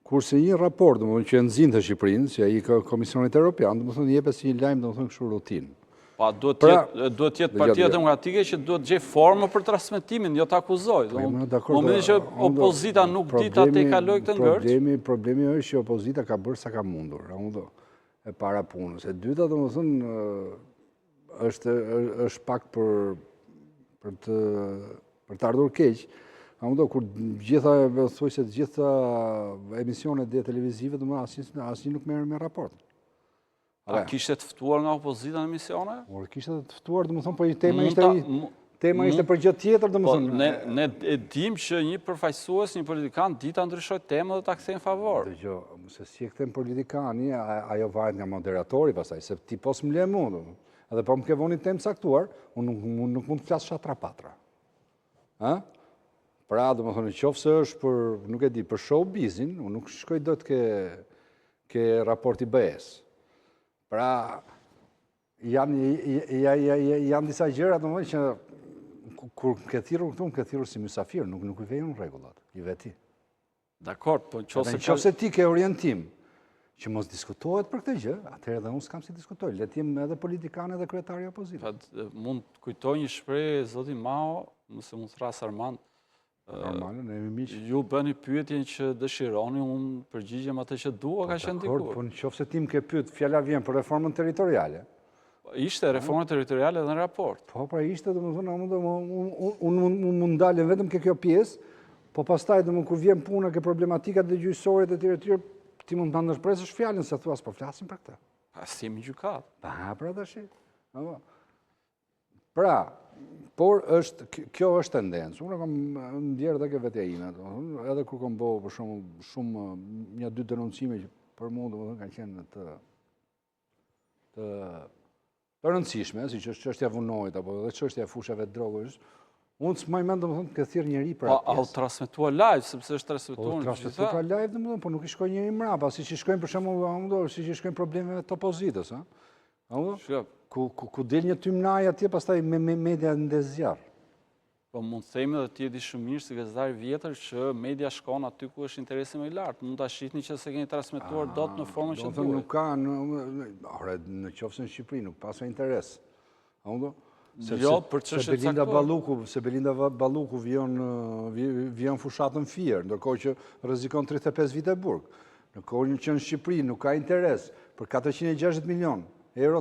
Kurse një raport, që nxin të Shqipërinë, që ai ka Komisionit Evropian, jepet si një lajm, kështu rutinë. Pa, duhet jetë Partia Demokratike që duhet gjej formë për transmetimin, jo të akuzoj. Momentin që opozita nuk di ta te kaloj këtë ngërç. Problemi është që opozita ka bërë sa ka mundur, e para punës. E dyta, është pak për të ardhur keq. Kur gjitha emisionet dhe televizive, asnjë nuk merr me raport. A kishte të ftuar nga opozita në emisione? Kishte të ftuar, po tema ishte për gjë tjetër, Ne e dim që një përfaqësues, një politikan, dita ndryshoj temën dhe ta kthejnë favor. Dëgjoj, se si e kthen politikani, ajo varet nga moderatori pastaj, se ti pos më le mua, edhe po më ke vënë temë saktuar, unë nuk mund të flas shatra patra. Pra, qofse është për, nuk e di, për showbizin, unë nuk shkoj dot ke raporti BE-s. Pra, janë disa gjëra që kur ke thirrur këtu, ke thirrur si mysafir, nuk i vjen rregullat, i veti. Dakor, po nëse ti ke orientim që mos diskutohet për këtë gjë, atëherë edhe unë s'kam si diskutoj. Le të jem edhe politikan edhe kryetari i opozitës. Mund të kujtoj një shprehje zoti Mao, nëse mund thras Armand. Ju bëni pyetjen që dëshironi, unë përgjigjem atë që dua, ka qenë dikur. Po nëse ti më ke pyet, fjala vjen për reformën territoriale. Ishte reforma territoriale dhe në raport. Po, pra ishte, unë mund dalem vetëm ke kjo pjesë, po pastaj kur vjen puna ke problematikat dhe gjyqësorit e tjerë, ti mund të ndërpresësh fjalën se thua s'po flasim për këtë. Si jemi gjykat. Pra tash. Pra, por kjo është tendencë. Unë kam ndjerë dhe ke vetja ime. Edhe kur kam bëu për shumë një dy denoncime që për mua kanë qenë të rëndësishme, si që është çështja vunojt apo edhe çështja e fushave të drogës. Unë s'maj mend të thirr njëri për atë. A u transmetua live, sepse është transmetuar në gjithë. Po live, po nuk i shkoj njëri mbrapa, siç i shkojnë për shembull, siç i shkojnë problemeve të opozitës, ku del një tymnaj atje, pastaj me media ndezjarr. Po mund të themi edhe ti e di shumë mirë si gazetar i vjetër që media shkon aty ku është interesi më i lartë. Mund ta shihni që se keni transmetuar dot në formën që duhet. Nuk ka, në qofse në Shqipëri nuk pas interes. Jo, për çështje të caktuara. Se Belinda Balluku vjen fushatën Fier, ndërkohë që rrezikon 35 vite burg. Në kohën që në Shqipëri nuk ka interes për 460 milion euro